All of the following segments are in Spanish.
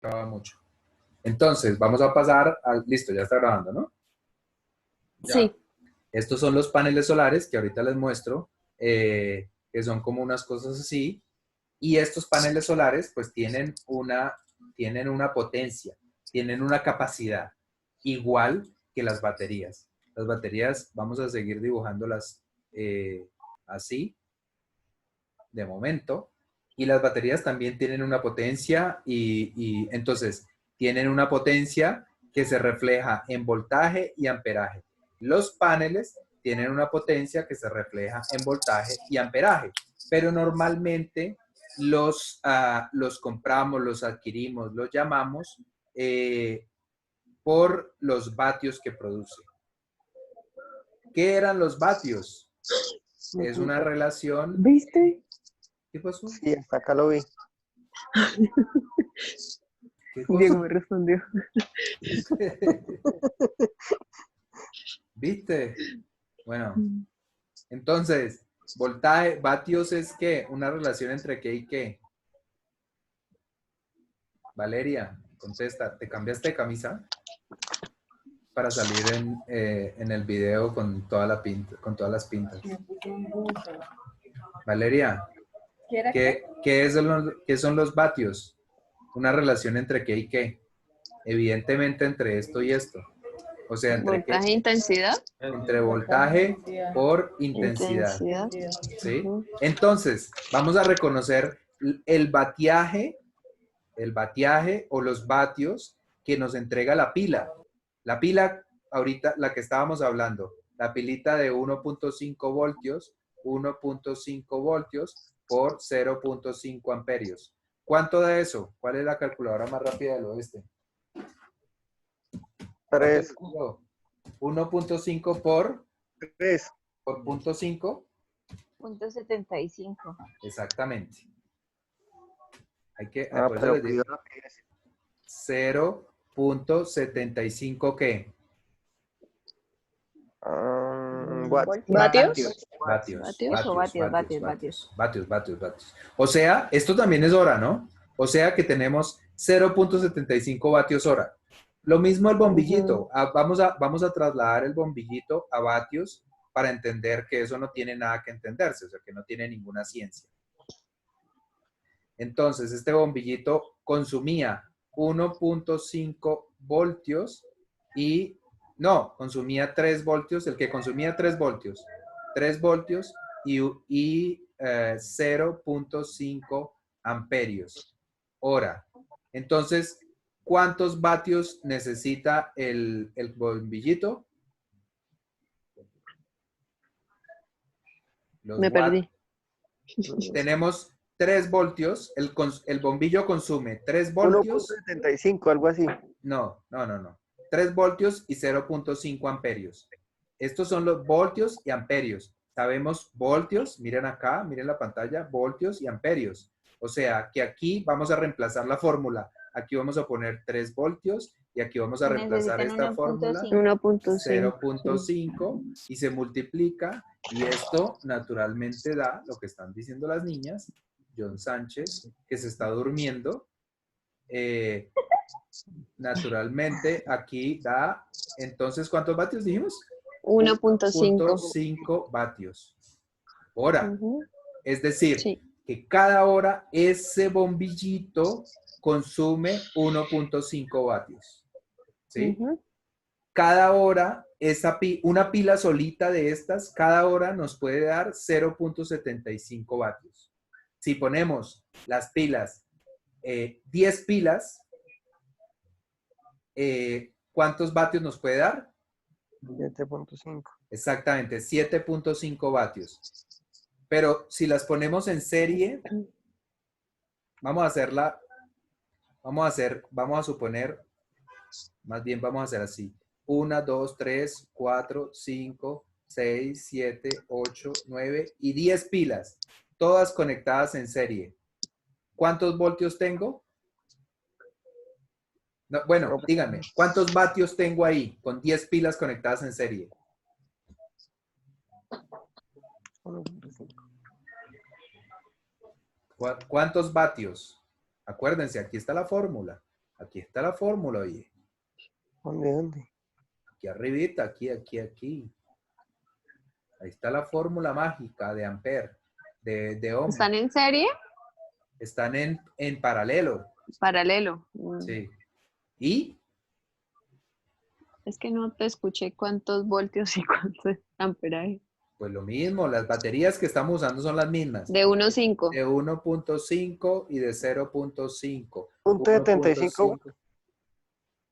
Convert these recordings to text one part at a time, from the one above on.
graba mucho. Entonces, vamos a pasar al... Listo, ya está grabando, ¿no? Sí. Ya. Estos son los paneles solares que ahorita les muestro, que son como unas cosas así. Y estos paneles solares, pues, tienen una potencia, tienen una capacidad, igual que las baterías. Las baterías, vamos a seguir dibujándolas así, de momento. Y las baterías también tienen una potencia y entonces tienen una potencia que se refleja en voltaje y amperaje. Los paneles tienen una potencia que se refleja en voltaje y amperaje, pero normalmente los compramos, los adquirimos, los llamamos por los vatios que produce. ¿Qué eran los vatios? Es una relación... ¿Viste? ¿Qué pasó? Sí, hasta acá lo vi. ¿Qué Diego cosa? me respondió. ¿Viste? Bueno, entonces, voltaje, vatios es ¿qué? Una relación entre qué y qué. Valeria, contesta, ¿te cambiaste de camisa? Para salir en el video con toda la pinta, con todas las pintas. Valeria, ¿qué son los vatios? Una relación entre qué y qué. Evidentemente entre esto y esto. O sea, entre qué, Voltaje, intensidad. entre voltaje por intensidad. Intensidad. ¿Sí? Ujú. Entonces, vamos a reconocer el vatiaje o los vatios que nos entrega la pila. La pila, ahorita, la que estábamos hablando, la pilita de 1.5 voltios, 1.5 voltios por 0.5 amperios. ¿Cuánto da eso? ¿Cuál es la calculadora más rápida del oeste? 3. 1.5 por 3. punto 5. Punto 75. Exactamente. Hay que, Ah, por eso pero les digo, pidió rapidez. 0.75 ¿qué? Watts. ¿Vatios? Vatios, ¿Vatios o vatios, vatios? vatios, Vatios, vatios, vatios. vatios, vatios, vatios. O sea, esto también es hora, ¿no? O sea que tenemos 0.75 vatios hora. Lo mismo el bombillito. Vamos a trasladar el bombillito a vatios para entender que eso no tiene nada que entenderse, o sea, que no tiene ninguna ciencia. Entonces, este bombillito consumía 1.5 voltios y, no, consumía 3 voltios, el que consumía 3 voltios, 3 voltios y 0.5 amperios hora. Entonces, ¿cuántos vatios necesita el bombillito? Los Me perdí. Tenemos 3 voltios, el bombillo consume 3 voltios, 1.75, algo así. no, 3 voltios y 0.5 amperios. Estos son los voltios y amperios. Sabemos voltios, miren acá, miren la pantalla, voltios y amperios. O sea, que aquí vamos a reemplazar la fórmula. Aquí vamos a poner 3 voltios y aquí vamos a reemplazar esta fórmula 1.5. 0.5 y se multiplica y esto naturalmente da lo que están diciendo las niñas, John Sánchez, que se está durmiendo, naturalmente aquí da, entonces, ¿cuántos vatios dijimos? 1.5. 1.5 vatios hora. Ujú. Es decir, Sí. que cada hora ese bombillito consume 1.5 vatios. ¿Sí? Ujú. Cada hora, una pila solita de estas, cada hora nos puede dar 0.75 vatios. Si ponemos las pilas, 10 pilas, ¿cuántos vatios nos puede dar? 7.5. Exactamente, 7.5 vatios. Pero si las ponemos en serie, vamos a hacerla, vamos a suponer, más bien vamos a hacer así. 1, 2, 3, 4, 5, 6, 7, 8, 9 y 10 pilas, todas conectadas en serie. ¿Cuántos voltios tengo? No, bueno, díganme, ¿cuántos vatios tengo ahí con 10 pilas conectadas en serie? 1.5. ¿Cuántos vatios? Acuérdense, aquí está la fórmula. Aquí está la fórmula, oye. ¿Dónde? Aquí arribita, aquí. Ahí está la fórmula mágica de ampere, de ohm. ¿Están en serie? Están en paralelo. Paralelo. Sí. ¿Y? Es que no te escuché cuántos voltios y cuántos amperaje. Pues lo mismo, las baterías que estamos usando son las mismas. De 1,5. De 1.5 y de 0.5. Punto 75. 1.5.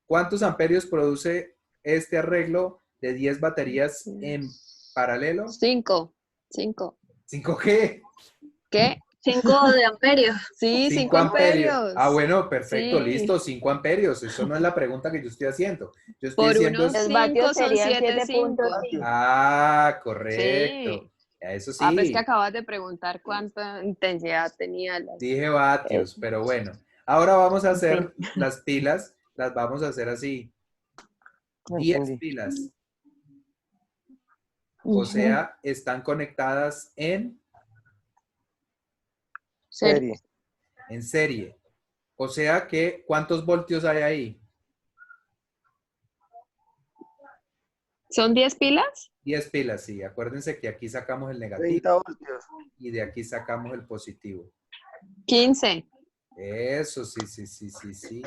¿Cuántos amperios produce este arreglo de 10 baterías en paralelo? 5. ¿5 qué? ¿Qué? 5 de amperios. Sí, 5 5 amperios. Ah, bueno, perfecto, Sí. listo, 5 amperios. Eso no es la pregunta que yo estoy haciendo. Yo estoy Por diciendo... unos es- 5 vatios son serían 7,5. 7.5. Ah, correcto. Sí. Eso Ah, pues que sí, acabas de preguntar cuánta intensidad tenía las... dije vatios, pero bueno. Ahora vamos a hacer Sí. las pilas, las vamos a hacer así. No 10 entendí. pilas. O sea, están conectadas en Serie. serie. O sea que, ¿cuántos voltios hay ahí? ¿Son 10 pilas? 10 pilas, sí. Acuérdense que aquí sacamos el negativo 30 voltios. y de aquí sacamos el positivo. 15. Eso, sí.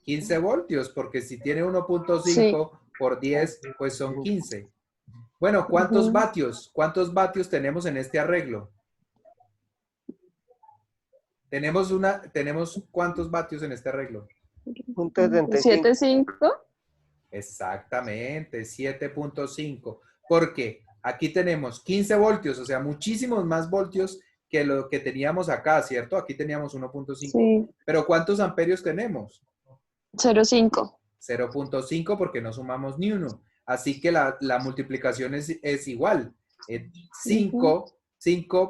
15 voltios, porque si tiene 1.5 por 10, pues son 15. Bueno, ¿cuántos Ujú. vatios? ¿Cuántos vatios tenemos en este arreglo? Tenemos ¿cuántos vatios en este arreglo? Punto 75. 7,5. Exactamente, 7.5. Porque aquí tenemos 15 voltios, o sea, muchísimos más voltios que lo que teníamos acá, ¿cierto? Aquí teníamos 1.5. Sí. Pero ¿cuántos amperios tenemos? 0,5. 0.5 porque no sumamos ni uno. Así que la multiplicación es igual. 5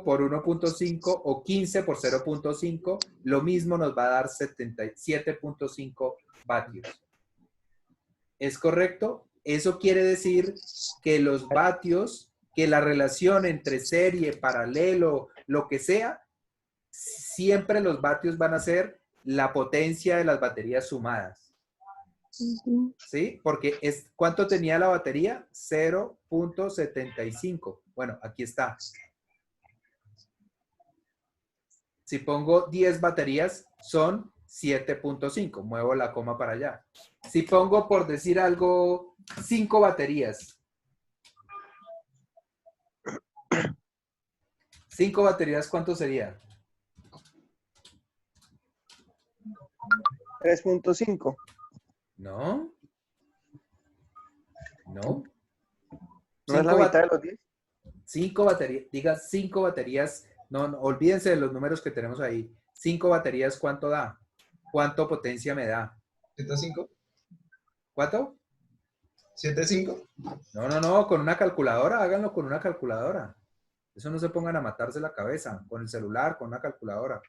por 1.5 o 15 por 0.5, lo mismo nos va a dar 77.5 vatios. ¿Es correcto? Eso quiere decir que los vatios, que la relación entre serie, paralelo, lo que sea, siempre los vatios van a ser la potencia de las baterías sumadas. ¿Sí? Porque ¿cuánto tenía la batería? 0.75. Bueno, aquí está. Si pongo 10 baterías, son 7.5. Muevo la coma para allá. Si pongo, por decir algo, 5 baterías. 5 baterías, ¿cuánto sería? 3.5. No. No. ¿No es la mitad de los 10? 5 baterías, diga 5 baterías, no, olvídense de los números que tenemos ahí. 5 baterías, ¿cuánto da? ¿Cuánto potencia me da? 7.5. ¿Cuánto? 7.5. No, con una calculadora, háganlo con una calculadora. Eso no se pongan a matarse la cabeza, con el celular, con una calculadora.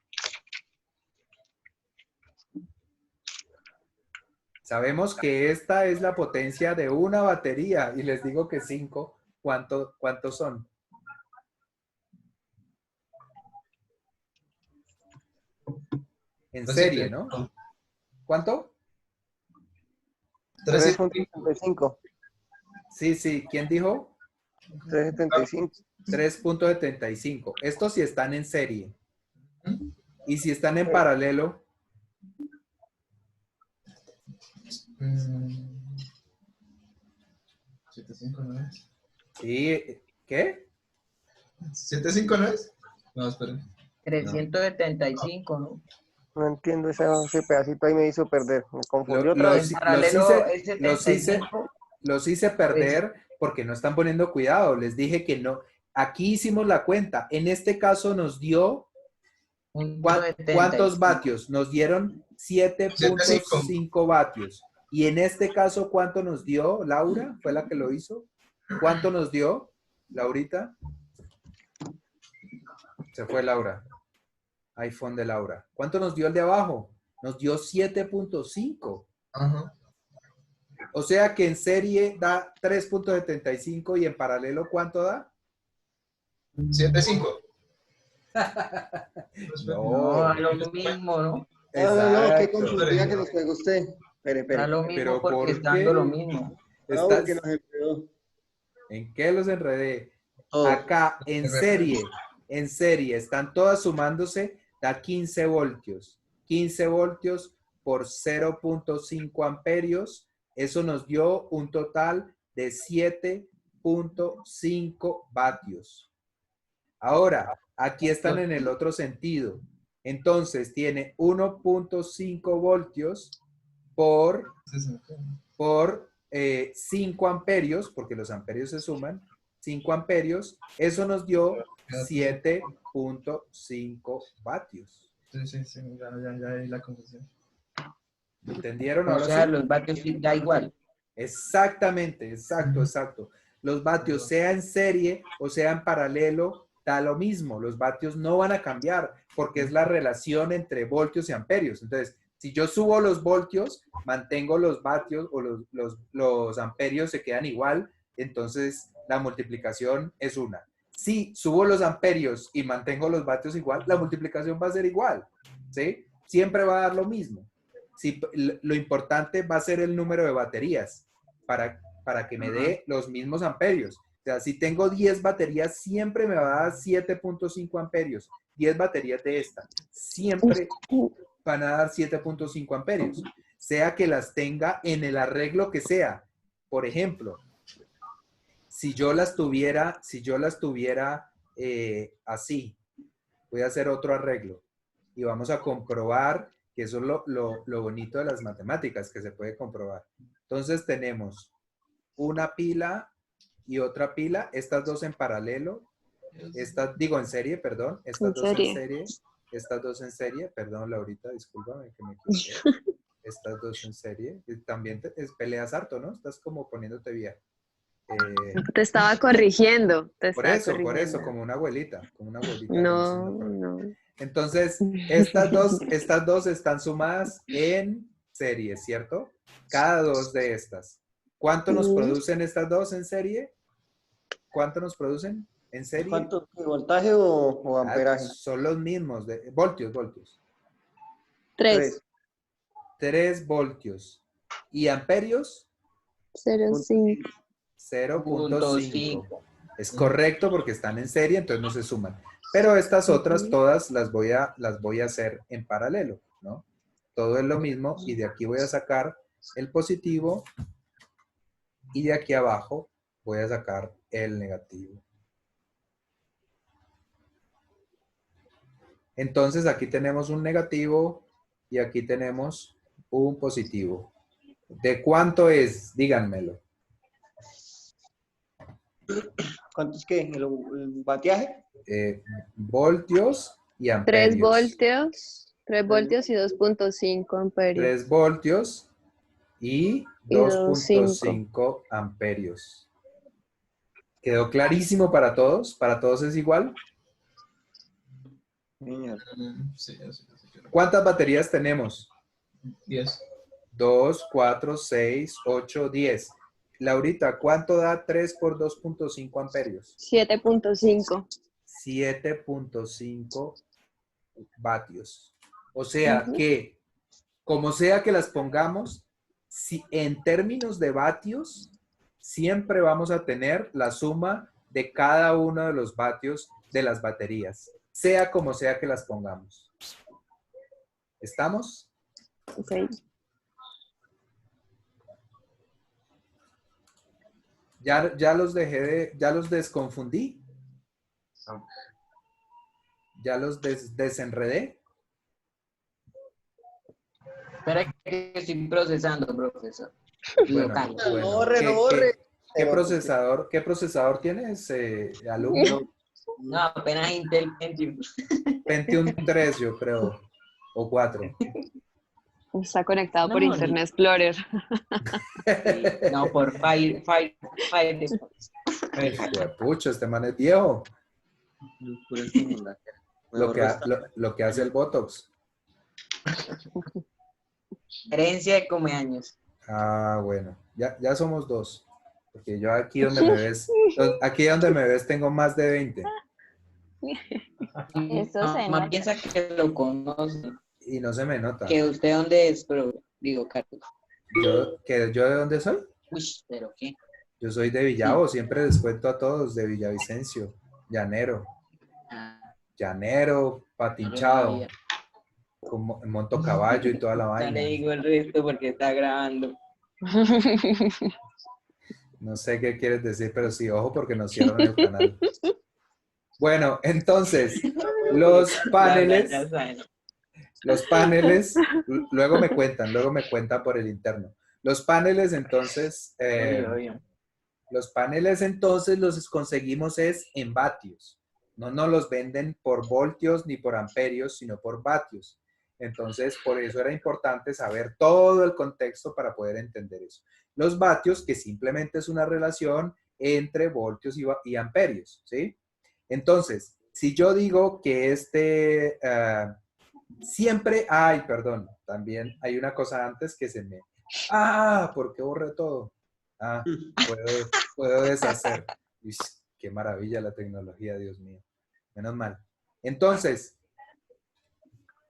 Sabemos que esta es la potencia de una batería y les digo que 5, ¿cuántos son? En serie, ¿no? ¿Cuánto? 3.75. Sí, ¿quién dijo? 3.75. 3.75. Estos sí están en serie. Y si están en paralelo, 7.5 no es. sí, ¿qué? 7.5 no es. No, esperen. 375, ¿no? No entiendo ese pedacito ahí, me hizo perder. Me confundió otra En vez. paralelo es 75. Los hice perder porque no están poniendo cuidado. Les dije que no. Aquí hicimos la cuenta. En este caso nos dio, ¿cuántos vatios? Nos dieron 7.5 vatios. Y en este caso, ¿cuánto nos dio? Laura fue la que lo hizo. ¿Cuánto nos dio, Laurita? Se fue Laura. iPhone de Laura. ¿Cuánto nos dio el de abajo? Nos dio 7.5. Ajá. O sea que en serie da 3.75 y en paralelo, ¿cuánto da? 7.5. No, es lo mismo, ¿no? No, no, no, qué Exacto. confundida que nos pegó usted. Espere, Da espere. lo mismo Pero ¿por porque está dando qué? lo mismo. No, Estás- porque nos enredó. ¿En qué los enredé? Todo. Acá, en serie, están todas sumándose, da 15 voltios. 15 voltios por 0.5 amperios. Eso nos dio un total de 7.5 vatios. Ahora, aquí están en el otro sentido. Entonces, tiene 1.5 voltios por 5 amperios, porque los amperios se suman, 5 amperios, eso nos dio 7.5 vatios. Sí, ya hay la confusión. ¿Entendieron O ahora sea, sí? los vatios sí da igual. Exactamente, exacto. Los vatios, sea en serie o sea en paralelo, da lo mismo. Los vatios no van a cambiar porque es la relación entre voltios y amperios. Entonces, si yo subo los voltios, mantengo los vatios o los amperios se quedan igual, entonces la multiplicación es una. Si subo los amperios y mantengo los vatios igual, la multiplicación va a ser igual, ¿sí? Siempre va a dar lo mismo. Sí, lo importante va a ser el número de baterías para que me dé los mismos amperios. O sea, si tengo 10 baterías, siempre me va a dar 7.5 amperios. 10 baterías de esta. Siempre van a dar 7.5 amperios. Sea que las tenga en el arreglo que sea. Por ejemplo, si yo las tuviera así, voy a hacer otro arreglo y vamos a comprobar que eso es lo bonito de las matemáticas, que se puede comprobar. Entonces tenemos una pila y otra pila, estas dos en paralelo, en serie, perdón, estas dos en serie, estas dos en serie, perdón Laurita, discúlpame que me equivoqué. Estas dos en serie, y también peleas harto, ¿no? Estás como poniéndote vieja. Te estaba corrigiendo. Por eso, como una abuelita. No, no. Entonces, estas dos están sumadas en serie, ¿cierto? Cada dos de estas. ¿Cuánto nos producen estas dos en serie? ¿Cuánto nos producen en serie? ¿Cuánto? ¿Voltaje o amperaje? Son los mismos, voltios. 3. 3 voltios. ¿Y amperios? 0.5. 0.5. Es correcto porque están en serie, entonces no se suman. Pero estas otras todas las voy a hacer en paralelo, ¿no? Todo es lo mismo y de aquí voy a sacar el positivo y de aquí abajo voy a sacar el negativo. Entonces aquí tenemos un negativo y aquí tenemos un positivo. ¿De cuánto es? Díganmelo. ¿Cuánto es qué? ¿El batiaje? Voltios y amperios. 3 voltios y 2.5 amperios. 3 voltios y 2.5 amperios. ¿Quedó clarísimo para todos? ¿Para todos es igual? Sí. ¿Cuántas baterías tenemos? 10. 2, 4, 6, 8, 10. Laurita, ¿cuánto da 3 por 2.5 amperios? 7.5. 7.5 vatios. O sea que, como sea que las pongamos, si en términos de vatios, siempre vamos a tener la suma de cada uno de los vatios de las baterías, sea como sea que las pongamos. ¿Estamos? Ok. Ya los ya los desconfundí. Ya los desenredé. Espera que estoy procesando, profesor. Bueno, No borre. ¿Qué procesador tienes, alumno? No, apenas Intel Pentium. Pentium 3, yo creo, o 4. Está conectado por No, Internet Explorer. No, por Fire. Pucho, este man es viejo. Lo que hace el Botox. Herencia de comeaños. Ah, bueno. Ya somos dos. Porque yo aquí donde me ves tengo más de 20. Eso se Mamá nota. piensa que lo conoce. Y no se me nota. ¿Que usted dónde es, bro? Digo, Carlos. ¿Yo de dónde soy? Uy, ¿pero qué? Yo soy de Villavo, siempre les cuento a todos, de Villavicencio, llanero. Ah, Llanero, no patinchado, sabía. monto caballo y toda la No le vaina. digo el resto porque está grabando. No sé qué quieres decir, pero sí, ojo porque nos cierran el canal. Bueno, entonces, los La verdad, ya paneles, saben. luego me cuentan por el interno. Los paneles, entonces, Obvio, obvio. los paneles, entonces, los conseguimos es en vatios. No nos los venden por voltios ni por amperios, sino por vatios. Entonces, por eso era importante saber todo el contexto para poder entender eso. Los vatios, que simplemente es una relación entre voltios y amperios, ¿sí? Entonces, si yo digo que siempre, ay, perdón, también hay una cosa antes que se me... ¿Por qué borré todo? Puedo deshacer. Uy, qué maravilla la tecnología, Dios mío. Menos mal. Entonces,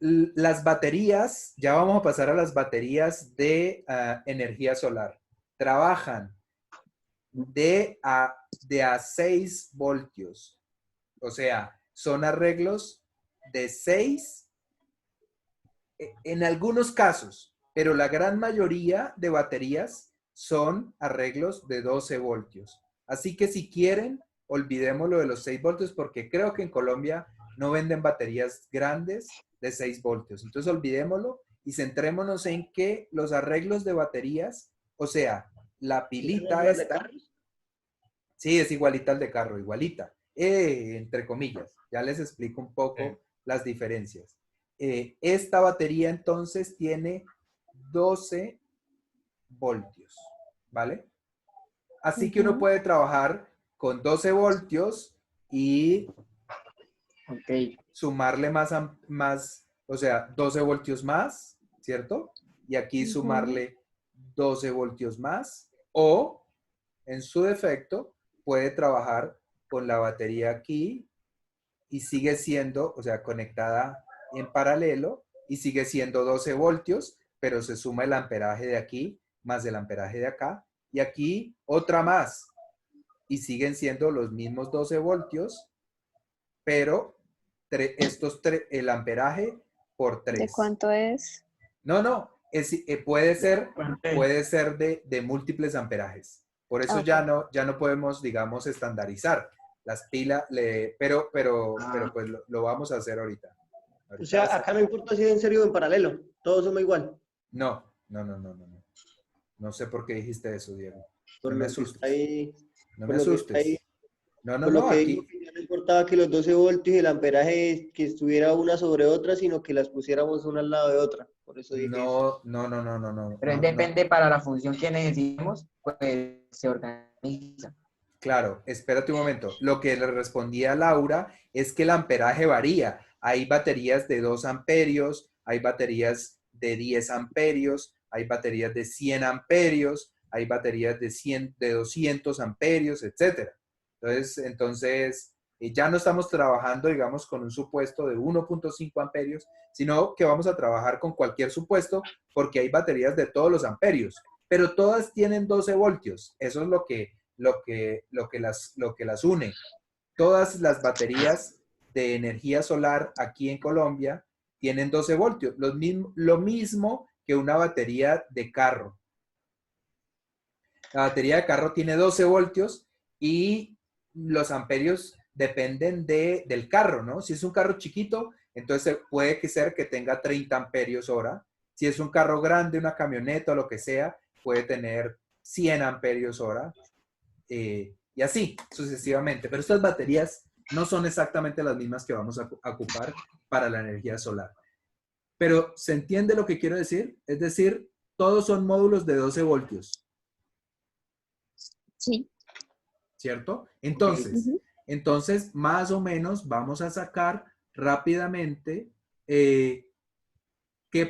las baterías, ya vamos a pasar a las baterías de energía solar. Trabajan de a 6 voltios. O sea, son arreglos de 6 en algunos casos, pero la gran mayoría de baterías son arreglos de 12 voltios. Así que si quieren, olvidémoslo de los 6 voltios porque creo que en Colombia no venden baterías grandes de 6 voltios. Entonces olvidémoslo y centrémonos en que los arreglos de baterías, o sea, la pilita esta, sí, es igualita al de carro, igualita, entre comillas. Ya les explico un poco las diferencias. Esta batería entonces tiene 12 voltios, ¿vale? Así que uno puede trabajar con 12 voltios y Ok. sumarle más, o sea, 12 voltios más, ¿cierto? Y aquí sumarle 12 voltios más, o en su defecto puede trabajar con la batería aquí y sigue siendo, o sea, conectada en paralelo y sigue siendo 12 voltios, pero se suma el amperaje de aquí más el amperaje de acá y aquí otra más y siguen siendo los mismos 12 voltios, pero el amperaje por ¿De 3. cuánto es? No, puede ser de múltiples amperajes. Por eso Ok. ya no podemos, digamos, estandarizar las pilas, pero pues lo vamos a hacer ahorita. O sea, acá no importa si es en serio o en paralelo, todos somos igual. No. No sé por qué dijiste eso, Diego. Por No me lo que está asustes. ahí, No me por lo que está ahí, asustes. No, por lo que digo aquí. que ya no importaba que los 12 voltios y el amperaje que estuviera una sobre otra, sino que las pusiéramos una al lado de otra. Por eso dije eso. No. Pero depende para la función que necesitemos, pues se organiza. Claro, espérate un momento. Lo que le respondía a Laura es que el amperaje varía. Hay baterías de 2 amperios, hay baterías de 10 amperios, hay baterías de 100 amperios, hay baterías de 200 amperios, etc. Entonces, ya no estamos trabajando, digamos, con un supuesto de 1.5 amperios, sino que vamos a trabajar con cualquier supuesto porque hay baterías de todos los amperios, pero todas tienen 12 voltios. Eso es lo que las une. Todas las baterías de energía solar aquí en Colombia tienen 12 voltios, lo mismo que una batería de carro. La batería de carro tiene 12 voltios y los amperios dependen del carro, ¿no? Si es un carro chiquito, entonces puede ser que tenga 30 amperios hora. Si es un carro grande, una camioneta o lo que sea, puede tener 100 amperios hora. Y así sucesivamente. Pero estas baterías no son exactamente las mismas que vamos a ocupar para la energía solar. Pero ¿se entiende lo que quiero decir? Es decir, todos son módulos de 12 voltios. Sí. ¿Cierto? Okay. Entonces, más o menos vamos a sacar rápidamente qué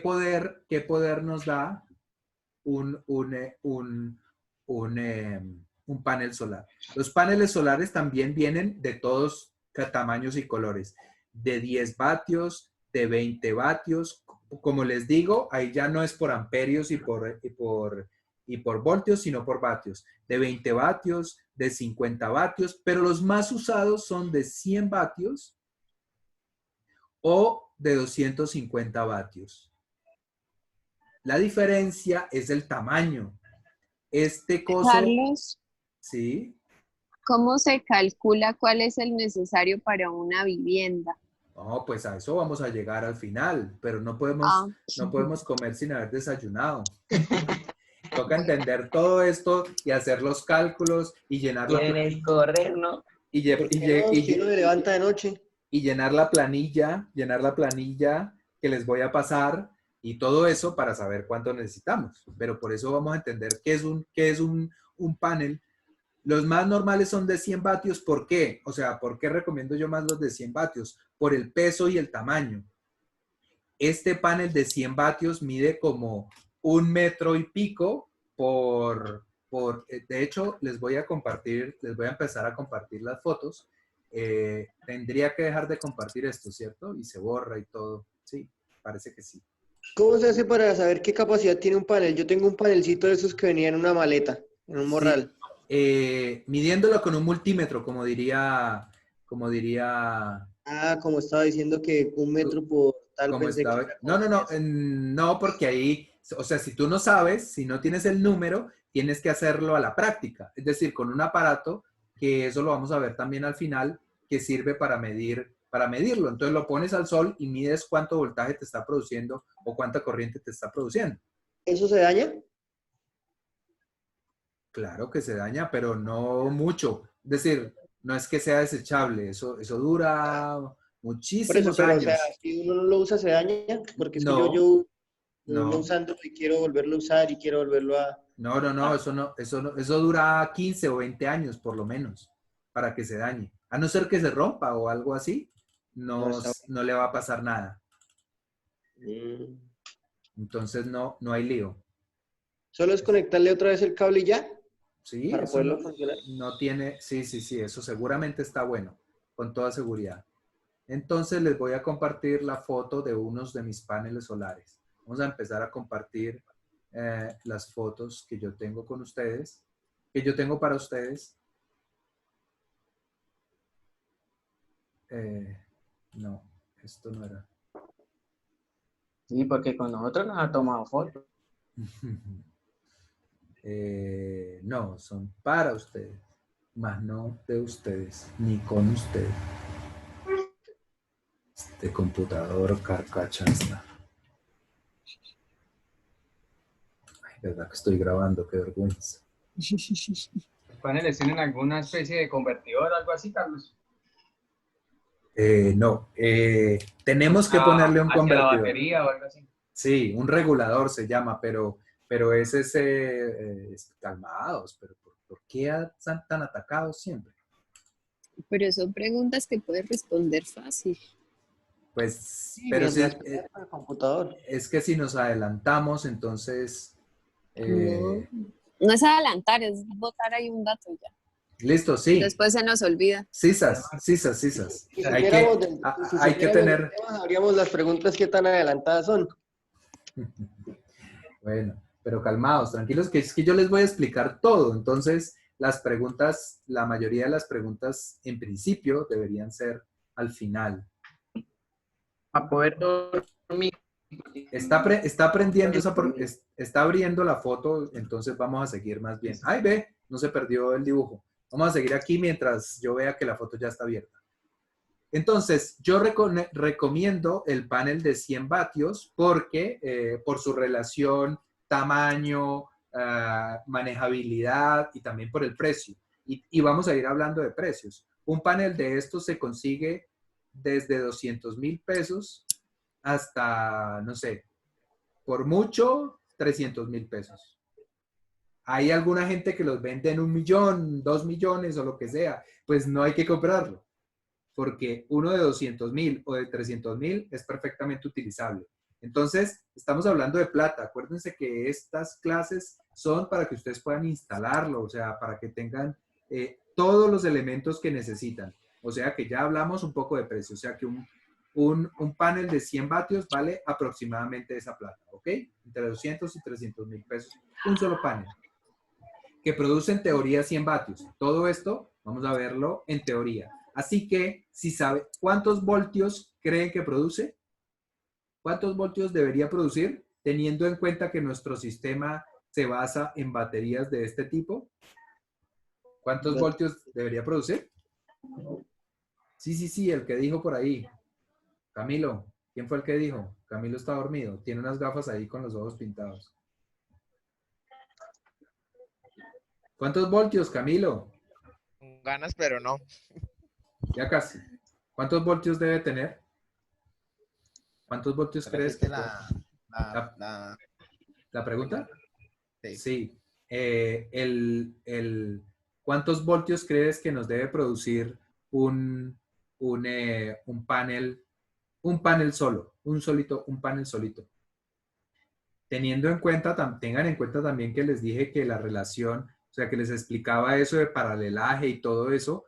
poder nos da un panel solar. Los paneles solares también vienen de todos tamaños y colores, de 10 vatios, de 20 vatios, como les digo, ahí ya no es por amperios y por voltios, sino por vatios. De 20 vatios, de 50 vatios, pero los más usados son de 100 vatios o de 250 vatios. La diferencia es el tamaño. Este coso... Carlos, Sí. ¿cómo se calcula cuál es el necesario para una vivienda? No, pues a eso vamos a llegar al final, pero no Ah, podemos comer sin haber desayunado. Toca entender todo esto y hacer los cálculos y llenar la Quieren correr, ¿no? ¿Por qué no? Si uno se levanta de noche. y llenar la planilla que les voy a pasar y todo eso para saber cuánto necesitamos. Pero por eso vamos a entender qué es un panel. Los más normales son de 100 vatios. ¿Por qué? O sea, ¿por qué recomiendo yo más los de 100 vatios? Por el peso y el tamaño. Este panel de 100 vatios mide como 1 metro y pico de hecho, les voy a empezar a compartir las fotos. Tendría que dejar de compartir esto, ¿cierto? Y se borra y todo. Sí, parece que sí. ¿Cómo se hace para saber qué capacidad tiene un panel? Yo tengo un panelcito de esos que venía en una maleta, en un morral. Sí. Midiéndolo con un multímetro, como diría... Ah, como estaba diciendo que 1 metro por tal, como pensé estaba... que era No, porque ahí, o sea, si tú no sabes, si no tienes el número, tienes que hacerlo a la práctica. Es decir, con un aparato, que eso lo vamos a ver también al final, que sirve para medirlo. Entonces lo pones al sol y mides cuánto voltaje te está produciendo o cuánta corriente te está produciendo. ¿Eso se daña? Claro que se daña, pero no mucho. Es decir, no es que sea desechable. Eso dura Por eso, muchísimos pero o años. sea, si uno no lo usa, ¿se daña? Porque es que No, yo no. usándolo y quiero volverlo a usar y quiero volverlo a... No, eso dura 15 o 20 años por lo menos para que se dañe. A no ser que se rompa o algo así, No está... no le va a pasar nada. Mm. Entonces no hay lío. Solo es conectarle otra vez el cable y ya, Sí, para eso poderlo funcionar. no tiene, sí, eso seguramente está bueno, con toda seguridad. Entonces les voy a compartir la foto de unos de mis paneles solares. Vamos a empezar a compartir las fotos que yo tengo con ustedes, que yo tengo para ustedes. No, esto no era. Sí, porque con nosotros nos ha tomado fotos. No, son para ustedes, más no de ustedes, ni con ustedes. Este computador carcacha está. Ay, verdad que estoy grabando, qué vergüenza. ¿Los paneles tienen alguna especie de convertidor o algo así, Carlos? No, tenemos que ponerle un ¿Hacia la convertidor. batería o algo así? Sí, un regulador se llama, pero es ese, calmados, pero ¿por qué están tan atacados siempre? pero son preguntas que puedes responder fácil. Pues, Sí, pero sí, mientras con el computador. es que si nos adelantamos, entonces... No es adelantar, es botar ahí un dato ya. Listo, sí. Después se nos olvida. Sisas. Si Hay supiéramos hay que tener... del tema, sabríamos las preguntas que tan adelantadas son. Bueno, pero calmados, tranquilos, que es que yo les voy a explicar todo. Entonces, las preguntas, la mayoría de las preguntas en principio deberían ser al final. A poder dormir. Está aprendiendo está abriendo la foto, entonces vamos a seguir más bien. Ay, ve, no se perdió el dibujo. Vamos a seguir aquí mientras yo vea que la foto ya está abierta. Entonces, yo recomiendo el panel de 100 vatios porque por su relación, tamaño, manejabilidad y también por el precio. Y vamos a ir hablando de precios. Un panel de estos se consigue desde 200,000 pesos hasta, no sé, por mucho, 300,000 pesos. Hay alguna gente que los vende en 1 millón, 2 millones o lo que sea. Pues no hay que comprarlo. Porque uno de 200,000 o de 300,000 es perfectamente utilizable. Entonces, estamos hablando de plata. Acuérdense que estas clases son para que ustedes puedan instalarlo, o sea, para que tengan todos los elementos que necesitan. O sea, que ya hablamos un poco de precio. O sea, que un panel de 100 vatios vale aproximadamente esa plata, ¿ok? Entre 200 y 300 mil pesos. Un solo panel que produce en teoría 100 vatios. Todo esto vamos a verlo en teoría. Así que, si sabe cuántos voltios creen que produce, ¿cuántos voltios debería producir? Teniendo en cuenta que nuestro sistema se basa en baterías de este tipo. ¿Cuántos voltios debería producir? Sí, el que dijo por ahí. Camilo, ¿quién fue el que dijo? Camilo está dormido, tiene unas gafas ahí con los ojos pintados. ¿Cuántos voltios, Camilo? Con ganas, pero no. Ya casi. ¿Cuántos voltios debe tener? ¿Cuántos voltios crees que la pregunta? Sí. Sí. ¿Cuántos voltios crees que nos debe producir un panel solo? Un panel solito. Tengan en cuenta también que les dije que la relación, o sea, que les explicaba eso de paralelaje y todo eso,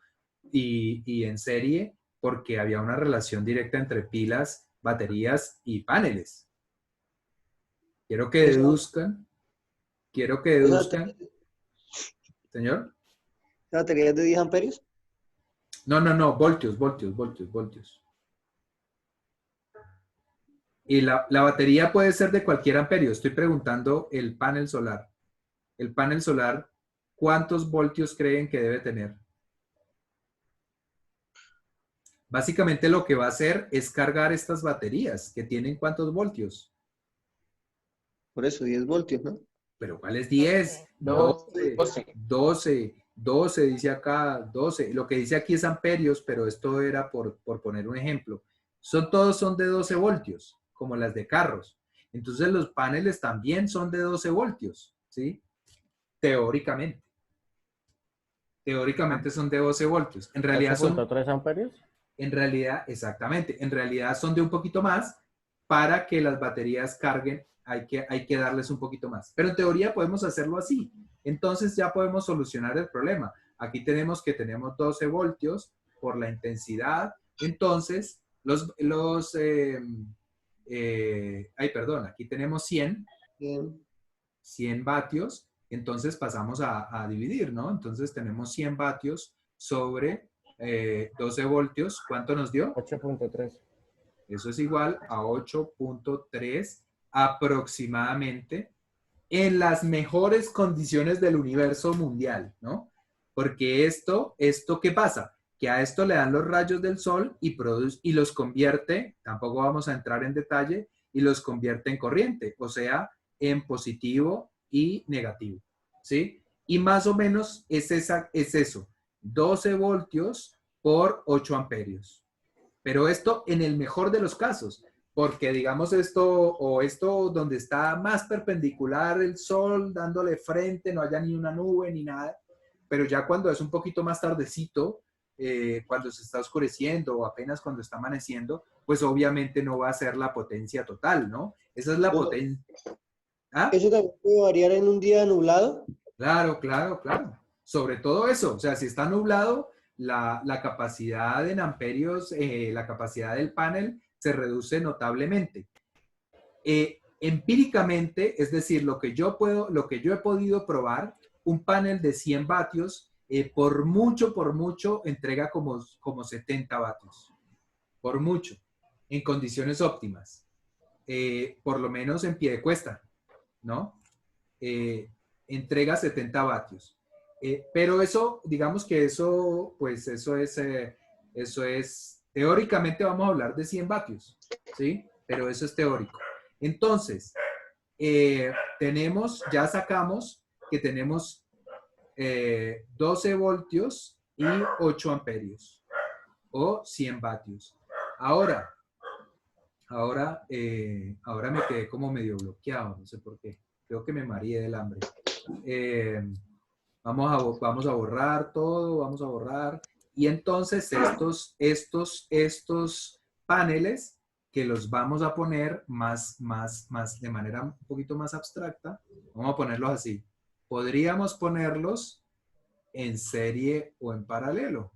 y en serie, porque había una relación directa entre pilas, baterías y paneles. Quiero que deduzcan. Señor. ¿La batería es de 10 amperios? No, voltios. Y la batería puede ser de cualquier amperio. Estoy preguntando el panel solar. El panel solar, ¿cuántos voltios creen que debe tener? Básicamente lo que va a hacer es cargar estas baterías que tienen ¿cuántos voltios? Por eso, 10 voltios, ¿no? ¿Pero cuál es 10? 12, dice acá, 12. Lo que dice aquí es amperios, pero esto era por poner un ejemplo. Todos son de 12 voltios, como las de carros. Entonces los paneles también son de 12 voltios, ¿sí? Teóricamente. Teóricamente son de 12 voltios. En realidad son... ¿8.3 amperios? En realidad, exactamente. En realidad son de un poquito más para que las baterías carguen. Hay que darles un poquito más. Pero en teoría podemos hacerlo así. Entonces ya podemos solucionar el problema. Aquí tenemos 12 voltios por la intensidad. Entonces, aquí tenemos 100 vatios. Entonces pasamos a dividir, ¿no? Entonces tenemos 100 vatios sobre 12 voltios. ¿Cuánto nos dio? 8.3. Eso es igual a 8.3 aproximadamente en las mejores condiciones del universo mundial, ¿no? Porque esto ¿qué pasa? Que a esto le dan los rayos del sol y los convierte, tampoco vamos a entrar en detalle, y los convierte en corriente, o sea, en positivo y negativo, ¿sí? Y más o menos es eso, 12 voltios por 8 amperios. Pero esto en el mejor de los casos, porque digamos esto donde está más perpendicular el sol, dándole frente, no haya ni una nube ni nada, pero ya cuando es un poquito más tardecito, cuando se está oscureciendo o apenas cuando está amaneciendo, pues obviamente no va a ser la potencia total, ¿no? Esa es la potencia. ¿Ah? ¿Eso también puede variar en un día nublado? Claro. Sobre todo eso, o sea, si está nublado, la capacidad en amperios, la capacidad del panel se reduce notablemente. Empíricamente, es decir, lo que yo he podido probar, un panel de 100 vatios, por mucho, entrega como 70 vatios. Por mucho, en condiciones óptimas. Por lo menos en pie de cuesta, ¿no? Entrega 70 vatios. Pero eso, digamos que eso es, teóricamente vamos a hablar de 100 vatios, ¿sí? Pero eso es teórico. Entonces, ya sacamos que tenemos 12 voltios y 8 amperios, o 100 vatios. Ahora me quedé como medio bloqueado, no sé por qué. Creo que me mareé del hambre. Vamos a borrar todo, vamos a borrar. Y entonces estos paneles que los vamos a poner más de manera un poquito más abstracta, vamos a ponerlos así. Podríamos ponerlos en serie o en paralelo.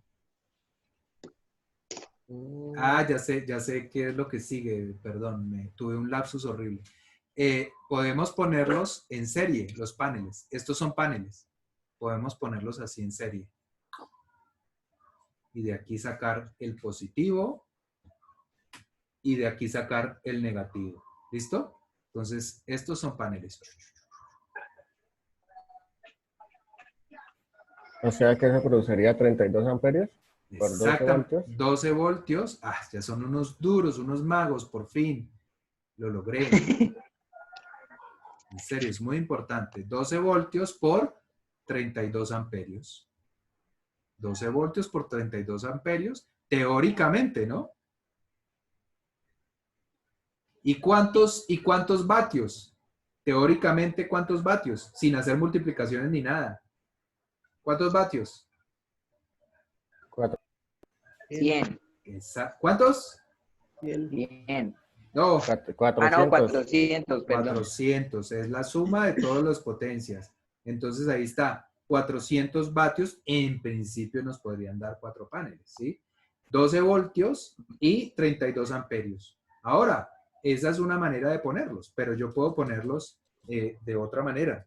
Ah, ya sé qué es lo que sigue, perdón, tuve un lapsus horrible. Podemos ponerlos en serie, los paneles. Estos son paneles. Podemos ponerlos así en serie. Y de aquí sacar el positivo y de aquí sacar el negativo. ¿Listo? Entonces, estos son paneles. O sea que se produciría 32 amperios por 12 Exactamente. voltios. 12 voltios. Ah, ya son unos duros, unos magos, por fin. Lo logré. En serio, es muy importante. 12 voltios por 32 amperios. 12 voltios por 32 amperios, teóricamente, ¿no? ¿Y cuántos vatios? Teóricamente, ¿cuántos vatios? Sin hacer multiplicaciones ni nada. ¿Cuántos vatios? 4. 100. ¿Cuántos? 100. No, 400. Ah, no, 400, perdón. 400. Es la suma de todas las potencias. Entonces, ahí está. 400 vatios, en principio nos podrían dar 4 paneles, ¿sí? 12 voltios y 32 amperios. Ahora, esa es una manera de ponerlos, pero yo puedo ponerlos de otra manera.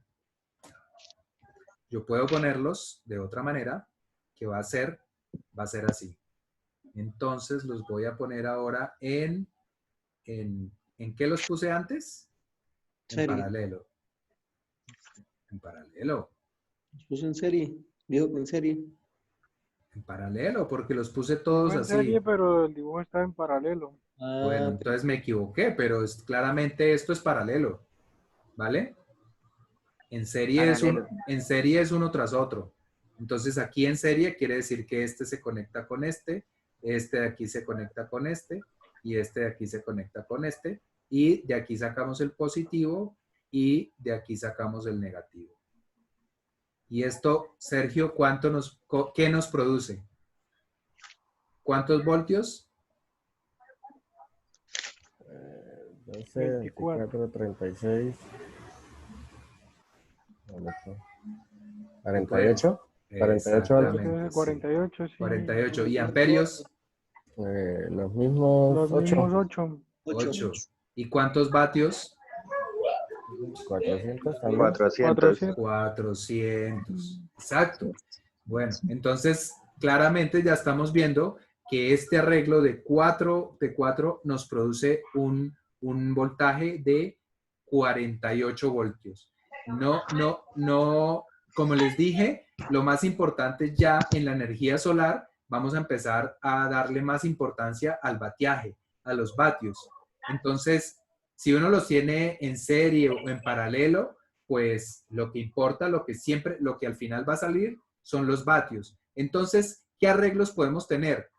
Yo puedo ponerlos de otra manera que va a ser así. Entonces, los voy a poner ahora ¿en qué los puse antes? En paralelo. En paralelo. Los puse en serie. Dijo que en serie. En paralelo, porque los puse todos En así. serie, pero el dibujo está en paralelo. Bueno, entonces me equivoqué, pero claramente esto es paralelo. ¿Vale? En serie es uno tras otro. Entonces aquí en serie quiere decir que este se conecta con este de aquí se conecta con este, y este de aquí se conecta con este, y de aquí sacamos el positivo, y de aquí sacamos el negativo. Y esto, Sergio, ¿qué nos produce? ¿Cuántos voltios? 12, 24, 36. 48. 48. 48, sí. 48. ¿Y amperios? Los mismos 8. 8. ¿Y cuántos vatios? 400 también. 400. Exacto. Bueno, entonces claramente ya estamos viendo que este arreglo de 4 nos produce un voltaje de 48 voltios. No, como les dije, lo más importante ya en la energía solar, vamos a empezar a darle más importancia al vatiaje, a los vatios. Entonces, si uno los tiene en serie o en paralelo, pues lo que importa, lo que al final va a salir son los vatios. Entonces, ¿qué arreglos podemos tener?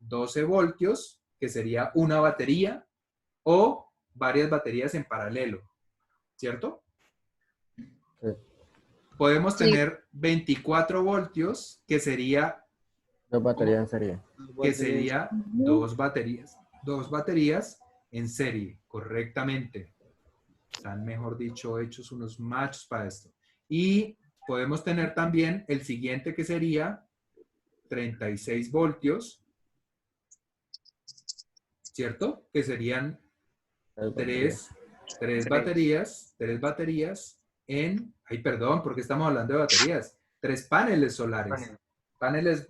12 voltios, que sería una batería, o varias baterías en paralelo, ¿cierto? Sí. Podemos tener 24 voltios, que sería... 2 baterías en serie. Que sería 2 baterías. 2 baterías en serie, correctamente. Están, mejor dicho, hechos unos machos para esto. Y podemos tener también el siguiente, que sería 36 voltios, ¿cierto? Que serían 3 baterías en... Ay, perdón, porque estamos hablando de baterías. 3 paneles solares. Paneles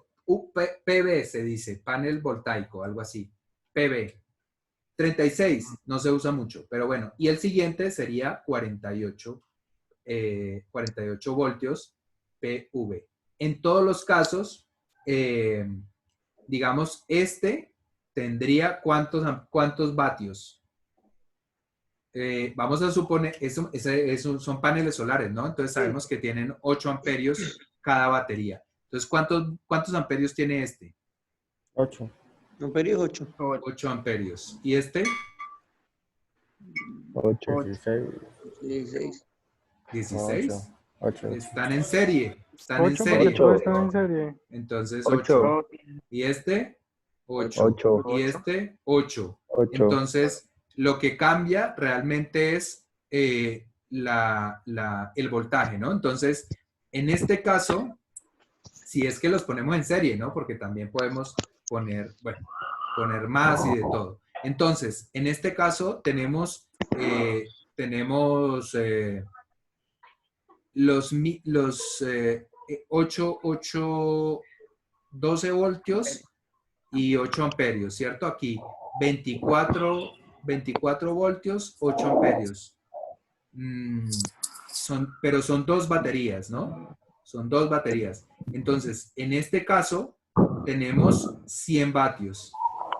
PV se dice, panel voltaico, algo así. PV. 36 no se usa mucho, pero bueno. Y el siguiente sería 48 voltios PV. En todos los casos, digamos, este tendría ¿cuántos vatios? Vamos a suponer, son paneles solares, ¿no? Entonces sabemos que tienen 8 amperios cada batería. Entonces, ¿cuántos amperios tiene este? 8. Amperios 8. 8 amperios. ¿Y este? 8, 16. 16. 8. Están en serie. Están 8 en serie. porque están en serie. Entonces, 8. 8. ¿Y este? 8. 8. ¿Y este? 8. 8. Entonces, lo que cambia realmente es el voltaje, ¿no? Entonces, en este caso, si es que los ponemos en serie, ¿no? Porque también podemos poner, bueno, poner más y de todo. Entonces, en este caso tenemos, los 12 voltios y 8 amperios, ¿cierto? Aquí 24 voltios, 8 amperios. Pero son dos baterías, ¿no? Son dos baterías. Entonces, en este caso tenemos 100 vatios.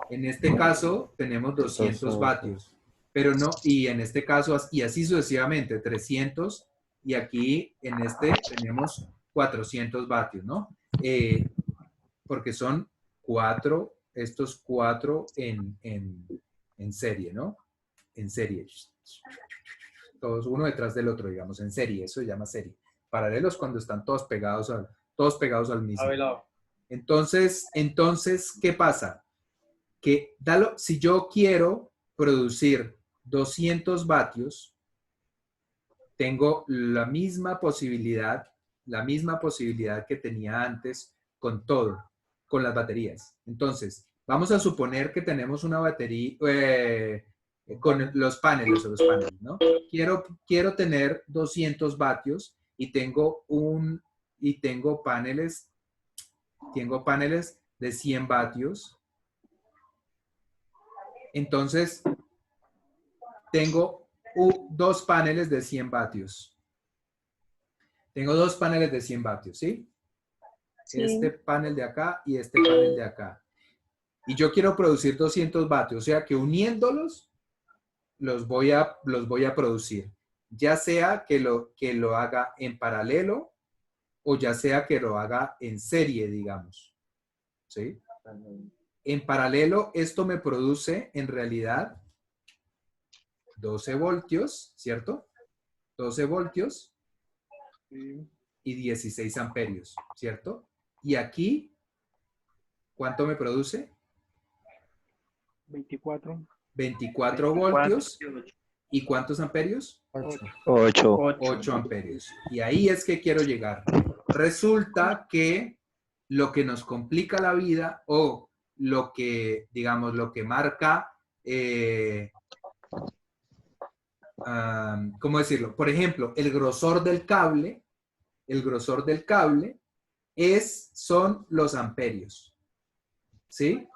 En este caso tenemos 200 vatios. Pero no, y en este caso, y así sucesivamente, 300, y aquí en este tenemos 400 vatios, ¿no? Porque son 4, estos 4 en serie, ¿no? En serie. Todos uno detrás del otro, digamos, en serie, eso se llama serie. Paralelos cuando están todos pegados al mismo. Entonces, ¿qué pasa? Que si yo quiero producir 200 vatios, tengo la misma posibilidad que tenía antes con todo, con las baterías. Entonces, vamos a suponer que tenemos una batería con los paneles, ¿no? Quiero tener 200 vatios y tengo paneles de 100 vatios. Entonces, tengo dos paneles de 100 vatios. Tengo dos paneles de 100 vatios, ¿sí? Sí. Este panel de acá y este panel de acá. Y yo quiero producir 200 vatios, o sea que uniéndolos, los voy a producir. Ya sea que lo haga en paralelo o ya sea que lo haga en serie, digamos. ¿Sí? En paralelo, esto me produce en realidad 12 voltios, ¿cierto? 12 voltios y 16 amperios, ¿cierto? Y aquí, ¿cuánto me produce? 24. 24 voltios. ¿Y cuántos amperios? 8. 8 amperios. Y ahí es que quiero llegar. Resulta que lo que nos complica la vida o lo que, digamos, lo que marca, ¿cómo decirlo? Por ejemplo, el grosor del cable son los amperios. ¿Sí?